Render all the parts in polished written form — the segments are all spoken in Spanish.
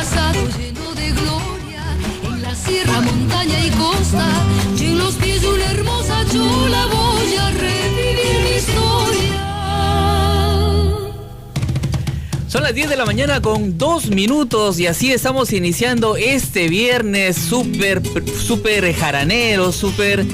pasado lleno de gloria, en la sierra, montaña y costa, y en los pies de una hermosa chola voy a revivir mi historia. Son las 10 de la mañana con 2 minutos y así estamos iniciando este viernes súper jaraneros, súper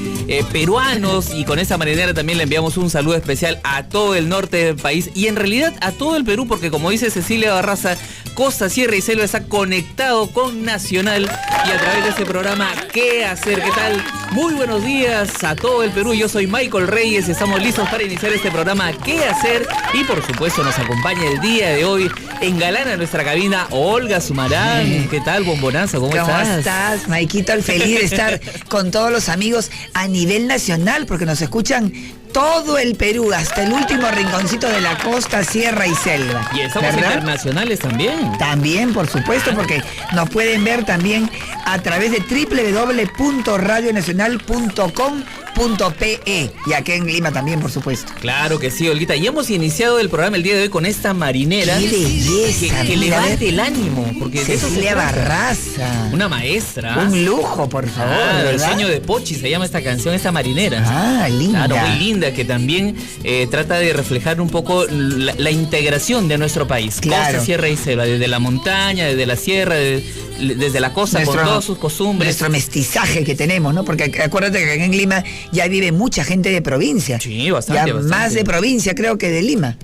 peruanos, y con esta marinera también le enviamos un saludo especial a todo el norte del país y en realidad a todo el Perú, porque como dice Cecilia Barraza, Costa, Sierra y Selva está conectado con Nacional y a través de este programa ¿Qué hacer? ¿Qué tal? Muy buenos días a todo el Perú, yo soy Michael Reyes, estamos listos para iniciar este programa ¿Qué hacer? Y por supuesto nos acompaña el día de hoy, engalana nuestra cabina Olga Sumarán. ¿Qué tal, bombonazo? ¿Cómo estás? ¿Cómo estás, Maikito? El feliz de estar con todos los amigos a nivel nacional, porque nos escuchan todo el Perú, hasta el último rinconcito de la costa, sierra y selva. Y estamos internacionales también. También, por supuesto, porque nos pueden ver también a través de www.radionacional.com.pe y aquí en Lima también, por supuesto. Claro que sí, Olguita. Y hemos iniciado el programa el día de hoy con esta marinera. ¡Qué belleza! Que levante el ánimo, porque Cecilia Barraza. Una maestra. Un lujo, por favor. Claro, el sueño de Pochi se llama esta canción, esta marinera. Ah, linda. Claro, muy linda, que también trata de reflejar un poco la integración de nuestro país. Claro. Costa, sierra y selva, desde la montaña, desde la sierra, desde la costa, con todas sus costumbres. Nuestro mestizaje que tenemos, ¿no? Porque acuérdate que acá en Lima ya vive mucha gente de provincia. Sí, bastante. Más de provincia, creo, que de Lima.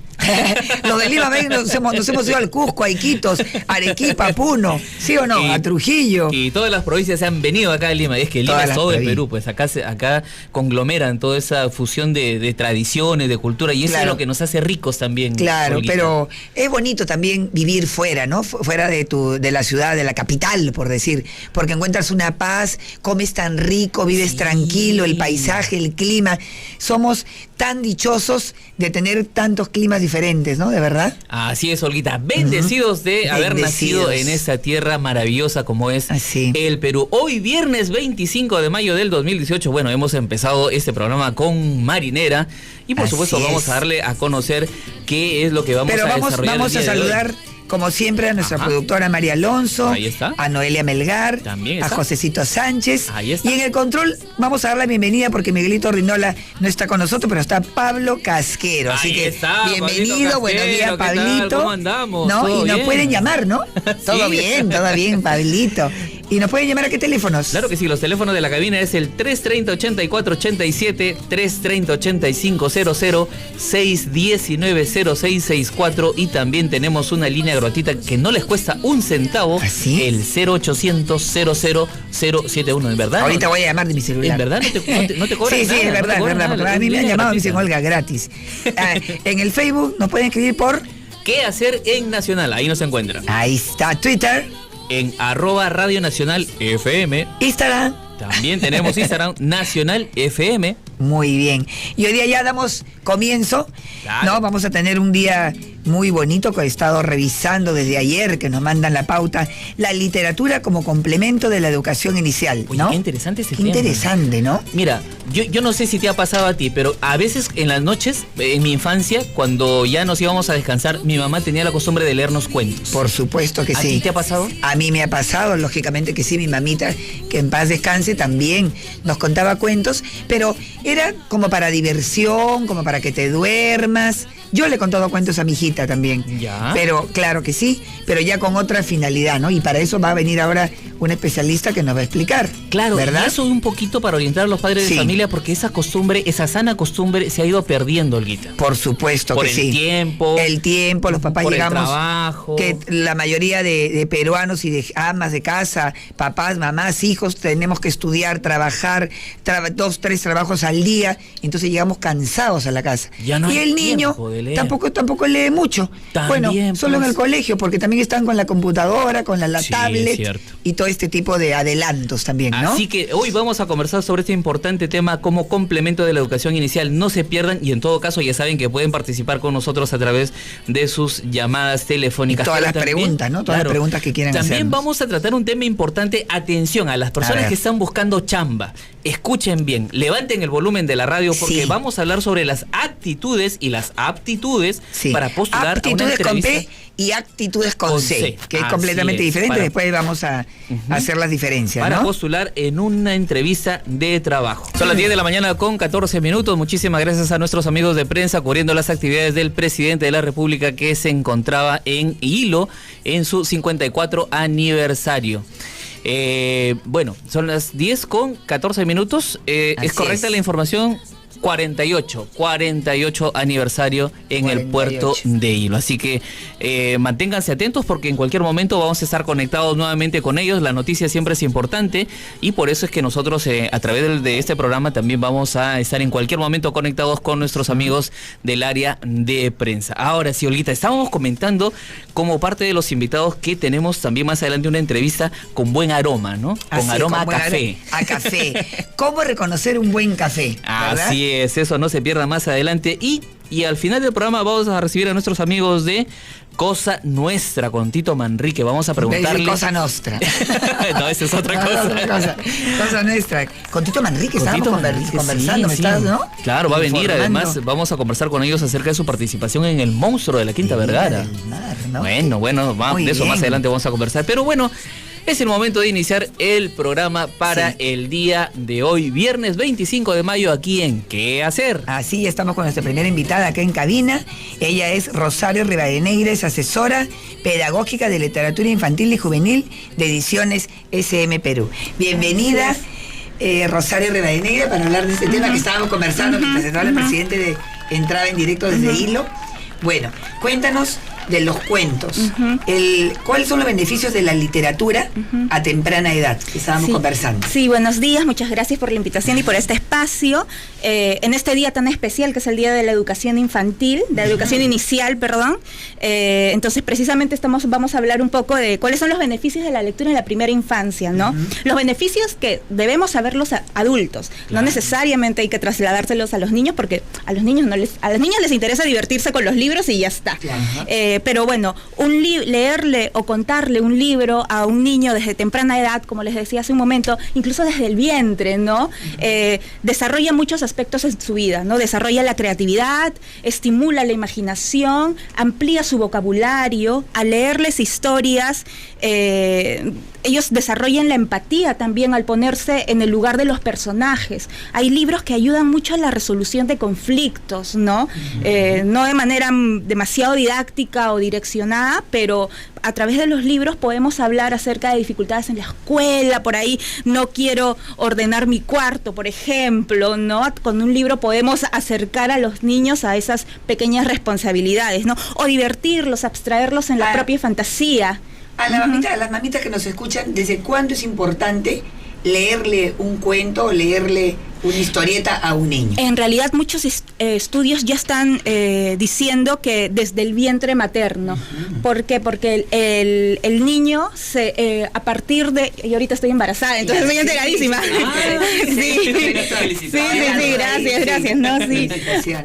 Los de Lima nos hemos ido al Cusco, a Iquitos, Arequipa, Puno, ¿sí o no? A Trujillo. Y todas las provincias se han venido acá a Lima. Es que Lima es todo el Perú, pues acá conglomeran toda esa fusión de tradiciones, de cultura, y eso es lo que nos hace ricos también. Claro, Olguita. pero es bonito también vivir fuera, ¿no? Fuera de la ciudad, de la capital, por decir, porque encuentras una paz, comes tan rico, vives tranquilo, el paisaje, el clima. Somos tan dichosos de tener tantos climas diferentes, ¿no? De verdad. Así es, Olguita. Bendecidos de haber nacido en esta tierra maravillosa como es el Perú. Hoy, viernes 25 de mayo del 2018, bueno, hemos empezado este programa con Marinera y por supuesto vamos a darle a conocer qué es lo que vamos a desarrollar. Vamos a saludar, como siempre, a nuestra productora María Alonso, a Noelia Melgar, a Josecito Sánchez. Ahí está. Y en el control vamos a dar la bienvenida porque Miguelito Rinola no está con nosotros, pero está Pablo Casquero. Así que bienvenido, buenos días, Pablito. ¿Cómo andamos? ¿No? Y nos pueden llamar, ¿no? Todo bien, Pablito. ¿Y nos pueden llamar a qué teléfonos? Claro que sí, los teléfonos de la cabina es el 330-8487, 330-8500, 619-0664 y también tenemos una línea gratuita que no les cuesta un centavo, el 0800-00-071, ¿en verdad? Ahorita voy a llamar de mi celular. ¿En verdad no te cobran nada? Sí, es verdad, porque a mí me han llamado y me dicen, Olga, gratis. En el Facebook nos pueden escribir por ¿Qué hacer en Nacional? Ahí nos encuentran. Ahí está, Twitter en @Radio Nacional FM. Instagram. También tenemos Instagram Nacional FM. Muy bien. Y hoy día ya damos comienzo, ¿no? Vamos a tener un día muy bonito que he estado revisando desde ayer, que nos mandan la pauta, la literatura como complemento de la educación inicial, ¿no? Oye, qué interesante ese tema. Qué interesante, ¿no? Mira, yo no sé si te ha pasado a ti, pero a veces en las noches, en mi infancia, cuando ya nos íbamos a descansar, mi mamá tenía la costumbre de leernos cuentos. Por supuesto que sí. ¿A ti te ha pasado? A mí me ha pasado, lógicamente que sí, mi mamita, que en paz descanse, también nos contaba cuentos, pero era como para diversión, como para que te duermas. Yo le he contado cuentos a mi hijita también. Ya. Pero claro que sí, pero ya con otra finalidad, ¿no? Y para eso va a venir ahora un especialista que nos va a explicar. Claro, ¿verdad? Y eso un poquito para orientar a los padres de familia, porque esa costumbre, esa sana costumbre se ha ido perdiendo, Olguita. Por supuesto que sí. El tiempo, los papás por llegamos. El trabajo. Que la mayoría de peruanos y de amas de casa, papás, mamás, hijos, tenemos que estudiar, trabajar, 2, 3 trabajos al día, entonces llegamos cansados a la casa. Ya no y el niño tampoco lee mucho. También, bueno, solo en el colegio, porque también están con la computadora, con la tablet y todo este tipo de adelantos también, ¿no? Así que hoy vamos a conversar sobre este importante tema como complemento de la educación inicial. No se pierdan y en todo caso ya saben que pueden participar con nosotros a través de sus llamadas telefónicas. Y todas las preguntas, ¿no? Todas las preguntas que quieran hacer. También vamos a tratar un tema importante. Atención a las personas que están buscando chamba. escuchen bien, levanten el volumen de la radio porque vamos a hablar sobre las actitudes y las aptitudes para postular a una entrevista. Aptitudes con P y actitudes con C, que es completamente diferente. Después vamos a hacer las diferencias, para postular en una entrevista de trabajo. Son las 10 de la mañana con 14 minutos. Muchísimas gracias a nuestros amigos de prensa cubriendo las actividades del presidente de la República que se encontraba en Hilo en su 54 aniversario. Bueno, son las 10 con 14 minutos. ¿Es correcta la información? 48 aniversario en el puerto de Hilo. Así que manténganse atentos porque en cualquier momento vamos a estar conectados nuevamente con ellos. La noticia siempre es importante y por eso es que nosotros a través de este programa también vamos a estar en cualquier momento conectados con nuestros amigos del área de prensa. Ahora sí, Olguita, estábamos comentando como parte de los invitados que tenemos también más adelante una entrevista con buen aroma, ¿no? Con aroma a café. A café. ¿Cómo reconocer un buen café? ¿Verdad? Así es, eso no se pierda más adelante. Y al final del programa vamos a recibir a nuestros amigos de Cosa Nuestra con Tito Manrique. Vamos a preguntarle. Cosa Nostra. No, esa es otra cosa. Cosa Nuestra. Con Tito Manrique estábamos conversando, sí. ¿no? Claro, va a venir. Además, vamos a conversar con ellos acerca de su participación en El Monstruo de la Quinta Vergara. Mar, ¿no? Bueno, de eso más adelante vamos a conversar. Pero bueno, es el momento de iniciar el programa para el día de hoy, viernes 25 de mayo, aquí en ¿Qué hacer? Así estamos con nuestra primera invitada acá en cabina. Ella es Rosario Rivadeneira, es asesora pedagógica de literatura infantil y juvenil de Ediciones SM Perú. Bienvenida, Rosario Rivadeneira, para hablar de este tema que estábamos conversando mientras entraba el presidente entraba en directo desde Hilo. Bueno, cuéntanos de los cuentos. ¿Cuáles son los beneficios de la literatura a temprana edad que estábamos conversando? Sí, buenos días, muchas gracias por la invitación y por este espacio. En este día tan especial que es el Día de la Educación Infantil, de la Educación Inicial, perdón. Entonces, precisamente vamos a hablar un poco de cuáles son los beneficios de la lectura en la primera infancia, ¿no? Los beneficios que debemos saber los adultos. No necesariamente hay que trasladárselos a los niños porque a los niños les interesa divertirse con los libros y ya está. Pero bueno, leerle o contarle un libro a un niño desde temprana edad, como les decía hace un momento, incluso desde el vientre, ¿no? Desarrolla muchos aspectos en su vida, ¿no? Desarrolla la creatividad, estimula la imaginación, amplía su vocabulario. Al leerles historias, ellos desarrollan la empatía también al ponerse en el lugar de los personajes. Hay libros que ayudan mucho a la resolución de conflictos, ¿no? No de manera demasiado didáctica o direccionada, pero a través de los libros podemos hablar acerca de dificultades en la escuela, por ahí no quiero ordenar mi cuarto, por ejemplo, ¿no? Con un libro podemos acercar a los niños a esas pequeñas responsabilidades, ¿no? O divertirlos, abstraerlos en la propia fantasía. A las mamitas que nos escuchan, ¿desde cuándo es importante leerle un cuento o leerle una historieta a un niño? En realidad muchos estudios ya están diciendo que desde el vientre materno. ¿Por qué? Porque el niño a partir de... Y ahorita estoy embarazada, entonces estoy enteradísima. Sí, gracias. No, sí.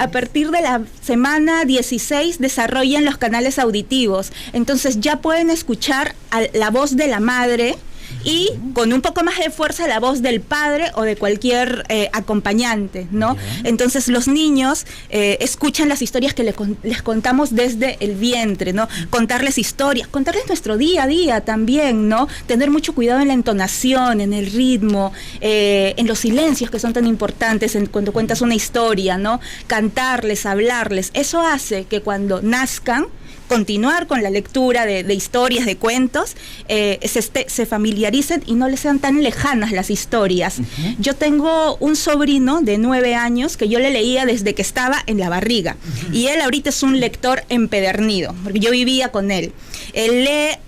A partir de la semana 16 desarrollan los canales auditivos. Entonces ya pueden escuchar la voz de la madre y con un poco más de fuerza la voz del padre o de cualquier acompañante, ¿no? Entonces los niños escuchan las historias que les contamos desde el vientre, ¿no? Contarles historias, contarles nuestro día a día también, ¿no? Tener mucho cuidado en la entonación, en el ritmo, en los silencios que son tan importantes cuando cuentas una historia, ¿no? Cantarles, hablarles, eso hace que cuando nazcan continuar con la lectura de historias, de cuentos, se familiaricen y no les sean tan lejanas las historias. Yo tengo un sobrino de 9 años que yo le leía desde que estaba en la barriga, y él ahorita es un lector empedernido, porque yo vivía con él. Él lee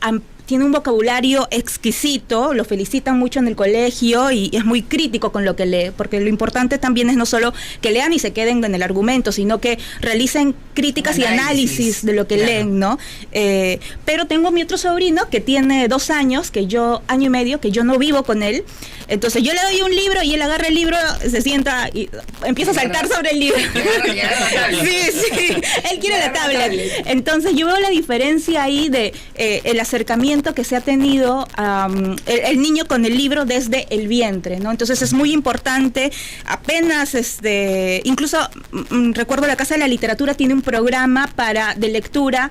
tiene un vocabulario exquisito, lo felicitan mucho en el colegio y es muy crítico con lo que lee, porque lo importante también es no solo que lean y se queden en el argumento, sino que realicen críticas y análisis de lo que leen, ¿no? Pero tengo mi otro sobrino que tiene 2 años, año y medio, que yo no vivo con él. Entonces yo le doy un libro y él agarra el libro, se sienta y empieza a saltar sobre el libro. Sí, él quiere la tablet. Entonces yo veo la diferencia ahí de el acercamiento acercamiento que se ha tenido el niño con el libro desde el vientre, ¿no? Entonces es muy importante, apenas incluso recuerdo la Casa de la Literatura tiene un programa de lectura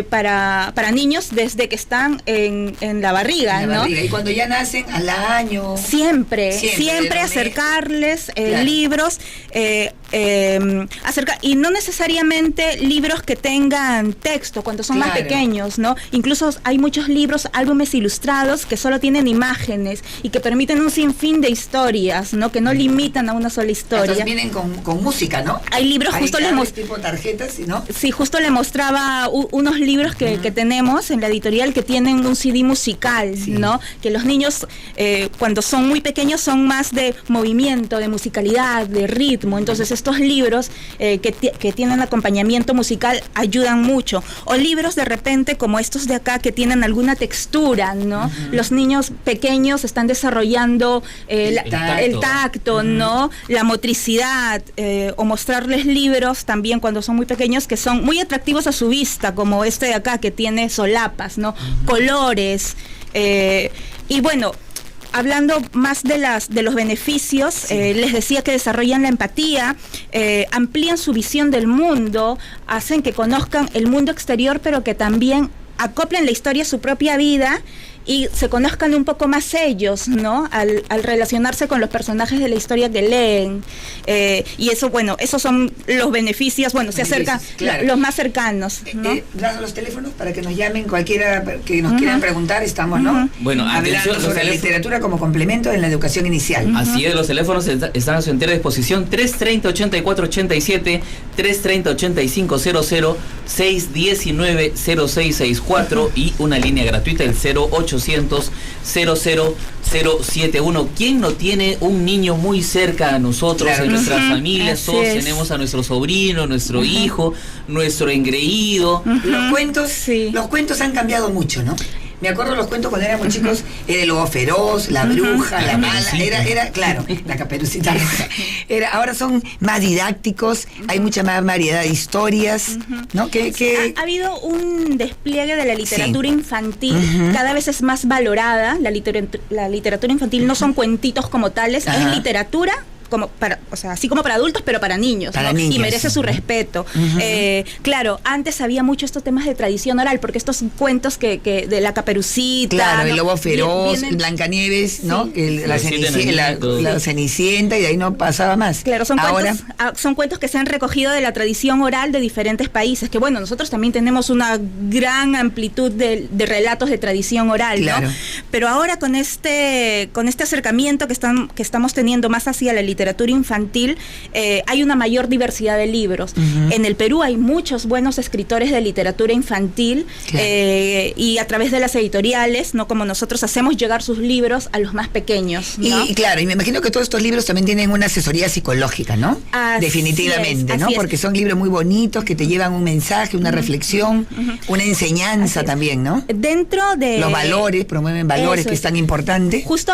para niños desde que están en la barriga, ¿no? Y cuando ya nacen al año. Siempre acercarles libros, y no necesariamente libros que tengan texto cuando son más pequeños, ¿no? Incluso hay muchos libros, álbumes ilustrados que solo tienen imágenes y que permiten un sinfín de historias, ¿no? Que no limitan a una sola historia. Entonces vienen con música, ¿no? Hay libros, justo tipo tarjetas, ¿no? Sí, justo le mostraba unos libros que tenemos en la editorial que tienen un CD musical, ¿no? Que los niños cuando son muy pequeños son más de movimiento, de musicalidad, de ritmo. Entonces estos libros que tienen acompañamiento musical ayudan mucho. O libros de repente como estos de acá que tienen alguna textura, ¿no? Los niños pequeños están desarrollando el tacto, ¿no? La motricidad, o mostrarles libros también cuando son muy pequeños que son muy atractivos a su vista, como este de acá que tiene solapas, ¿no? Colores, y bueno, hablando más de los beneficios, les decía que desarrollan la empatía, amplían su visión del mundo, hacen que conozcan el mundo exterior, pero que también acoplen la historia a su propia vida y se conozcan un poco más ellos, ¿no? Al relacionarse con los personajes de la historia que leen. Y eso, bueno, esos son los beneficios, bueno, se acercan los más cercanos, ¿no? Los teléfonos para que nos llamen cualquiera que nos quieran preguntar, estamos, ¿no? Bueno, hablando sobre la literatura como complemento en la educación inicial. Así es, los teléfonos están a su entera disposición: 330-8487, 330-8500, 619-0664 y una línea gratuita, el 0800 00071. ¿Quién no tiene un niño muy cerca a nosotros, en nuestras familias? Así todos es. Tenemos a nuestro sobrino, nuestro hijo, nuestro engreído. Los cuentos han cambiado mucho, ¿no? Me acuerdo los cuentos cuando éramos chicos, el lobo feroz, la bruja, la mala, era claro, la Caperucita Roja. Ahora son más didácticos, hay mucha más variedad de historias, ¿no? Ha habido un despliegue de la literatura infantil, cada vez es más valorada, la literatura infantil no son cuentitos como tales, es literatura así como para adultos, pero para niños, ¿no? Y merece su respeto. Claro, antes había mucho estos temas de tradición oral, porque estos cuentos que de la Caperucita, claro, ¿no? El lobo feroz, Blancanieves, ¿no? La Cenicienta, y de ahí no pasaba más. Claro, son cuentos que se han recogido de la tradición oral de diferentes países, que bueno, nosotros también tenemos una gran amplitud de relatos de tradición oral, ¿no? Pero ahora con este acercamiento que estamos teniendo más hacia la literatura infantil, hay una mayor diversidad de libros. En el Perú hay muchos buenos escritores de literatura infantil, y a través de las editoriales, no como nosotros, hacemos llegar sus libros a los más pequeños, ¿no? Y me imagino que todos estos libros también tienen una asesoría psicológica, ¿no? Definitivamente, ¿no? Porque son libros muy bonitos que te llevan un mensaje, una reflexión, una enseñanza también, ¿no? Dentro de los valores, promueven valores, que es tan importante. Justo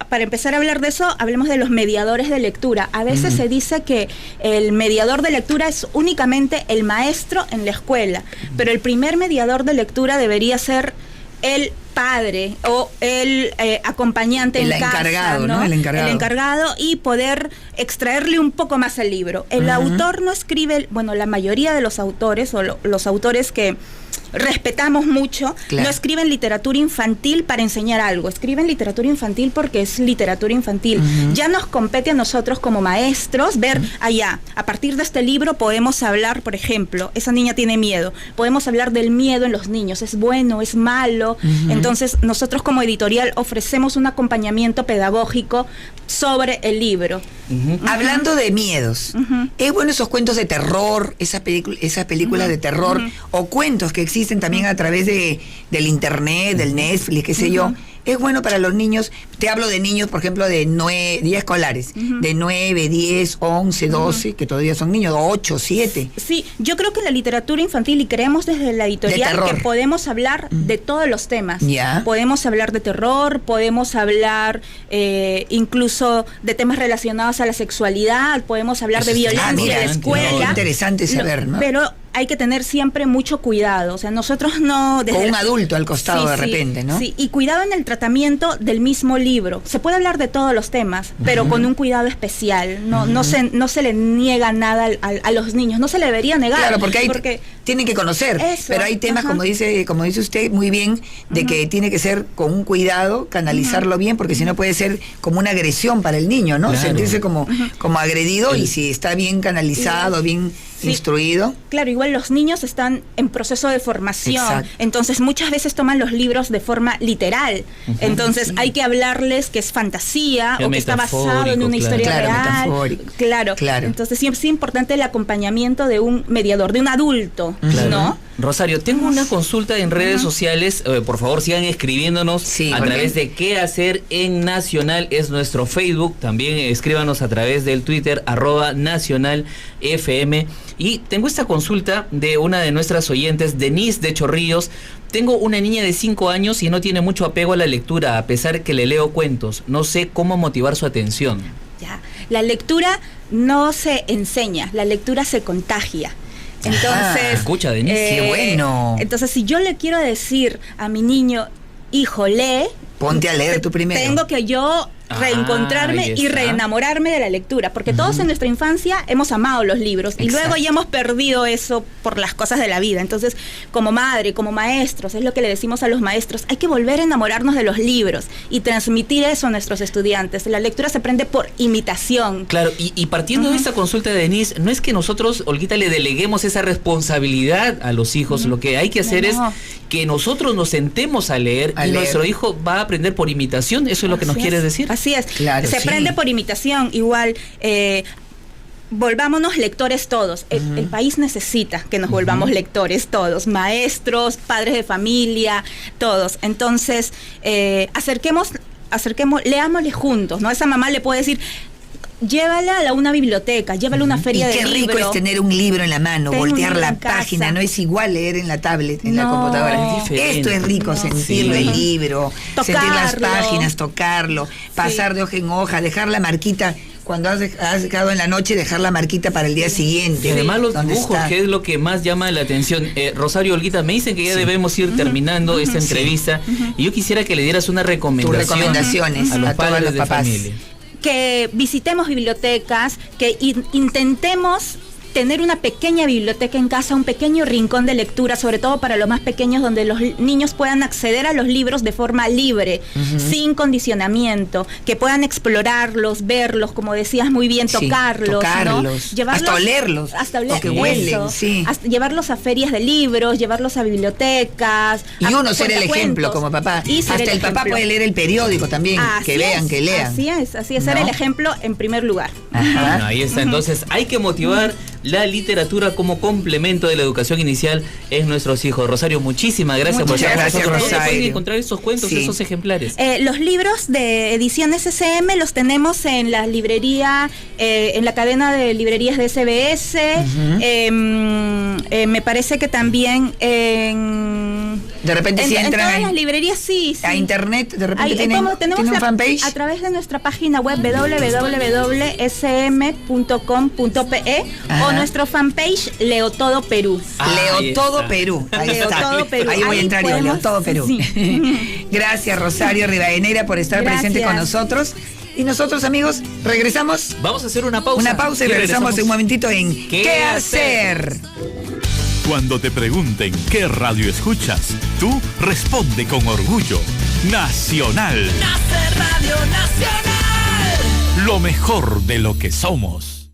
para empezar a hablar de eso, hablemos de los mediadores de lectura. A veces se dice que el mediador de lectura es únicamente el maestro en la escuela, pero el primer mediador de lectura debería ser el padre o el acompañante en casa, ¿no? El encargado, y poder extraerle un poco más al libro. El autor no escribe, bueno, la mayoría de los autores o los autores que respetamos mucho, no escriben literatura infantil para enseñar algo, escriben literatura infantil porque es literatura infantil. Ya nos compete a nosotros como maestros ver a partir de este libro podemos hablar, por ejemplo, esa niña tiene miedo, podemos hablar del miedo en los niños, es bueno, es malo. Entonces nosotros como editorial ofrecemos un acompañamiento pedagógico sobre el libro. Hablando de miedos, es bueno esos cuentos de terror, esas películas de terror, o cuentos que existen también a través del internet, del Netflix, qué sé yo. Es bueno para los niños, te hablo de niños, por ejemplo, de 10 escolares, de 9, 10, 11, 12, que todavía son niños, 8, 7. Sí, yo creo que la literatura infantil, y creemos desde la editorial que podemos hablar de todos los temas. Podemos hablar de terror, podemos hablar incluso de temas relacionados a la sexualidad, podemos hablar de violencia en la escuela. Interesante saber, ¿no? Pero hay que tener siempre mucho cuidado. O sea, nosotros no... Con un adulto al costado de repente, ¿no? Sí, y cuidado en el tratamiento del mismo libro. Se puede hablar de todos los temas, pero con un cuidado especial. No se le niega nada a los niños, no se le debería negar. Claro, porque tienen que conocer, eso, pero hay temas, como dice usted muy bien, de que tiene que ser con un cuidado, canalizarlo bien, porque si no puede ser como una agresión para el niño, ¿no? Claro. Sentirse como agredido, y si está bien canalizado, bien instruido. Claro, igual los niños están en proceso de formación, entonces muchas veces toman los libros de forma literal, entonces hay que hablarles que es fantasía o que está basado en una historia real. Claro, entonces siempre es importante el acompañamiento de un mediador, de un adulto, ¿no? Rosario, tengo una consulta en redes sociales, por favor sigan escribiéndonos a través de Qué Hacer en Nacional, es nuestro Facebook, también escríbanos a través del Twitter, @NacionalFM, y tengo esta consulta de una de nuestras oyentes, Denise de Chorrillos. Tengo una niña de 5 años y no tiene mucho apego a la lectura, a pesar que le leo cuentos, no sé cómo motivar su atención. Ya, la lectura no se enseña, la lectura se contagia. Entonces, escucha, Denise, qué bueno. Entonces, si yo le quiero decir a mi niño, hijo, lee, ponte a leer tú primero. Tengo que yo reencontrarme y reenamorarme de la lectura, porque todos en nuestra infancia hemos amado los libros y luego ya hemos perdido eso por las cosas de la vida. Entonces, como madre, como maestros, es lo que le decimos a los maestros, hay que volver a enamorarnos de los libros y transmitir eso a nuestros estudiantes. La lectura se aprende por imitación. Claro, y partiendo de esta consulta de Denise, no es que nosotros, Olguita, le deleguemos esa responsabilidad a los hijos, lo que hay que hacer es que nosotros nos sentemos a leer y nuestro hijo va a aprender por imitación. ¿Eso es lo que nos quieres decir? Así es, se aprende por imitación, igual, volvámonos lectores todos. El país necesita que nos volvamos lectores todos, maestros, padres de familia, todos. Entonces, leámosle juntos, ¿no? Esa mamá le puede decir, llévala a una biblioteca, llévala a una feria de libros. Qué rico es tener un libro en la mano, voltear la página, no es igual leer en la tablet, en la computadora. Esto es rico, sentirlo el libro, sentir las páginas, tocarlo, pasar de hoja en hoja, dejar la marquita. Cuando has dejado en la noche, dejar la marquita para el día siguiente. Y además los dibujos, que es lo que más llama la atención. Rosario, Olguita, me dicen que ya debemos ir terminando esta entrevista y yo quisiera que le dieras una recomendación. Tus recomendaciones a los padres de familia. Que visitemos bibliotecas, que intentemos tener una pequeña biblioteca en casa, un pequeño rincón de lectura, sobre todo para los más pequeños, donde los niños puedan acceder a los libros de forma libre, sin condicionamiento, que puedan explorarlos, verlos, como decías muy bien, tocarlos, ¿no? Hasta olerlos, que huelen, llevarlos a ferias de libros, llevarlos a bibliotecas. Y uno ser el ejemplo como papá. Hasta el papá puede leer el periódico también, que lean. Así es, ser el ejemplo en primer lugar. Bueno, ahí está, entonces hay que motivar la literatura como complemento de la educación inicial en nuestros hijos. Rosario, muchísimas gracias por estar con nosotros. ¿Dónde pueden encontrar esos cuentos, esos ejemplares? Los libros de Ediciones SM los tenemos en la librería, en la cadena de librerías de SBS. Me parece que también de repente si entran todas las librerías, a internet, de repente tienen un fanpage. A través de nuestra página web www.sm.com.pe o nuestro fanpage Leo Todo Perú. Leo Todo Perú. Ahí está. Ahí voy a entrar yo, Leo Todo Perú. Gracias, Rosario Rivadeneira, por estar presente con nosotros. Y nosotros, amigos, regresamos. Vamos a hacer una pausa. Una pausa y regresamos en un momentito en ¿Qué hacer? Cuando te pregunten qué radio escuchas, tú responde con orgullo. Nacional. Nace Radio Nacional. Lo mejor de lo que somos.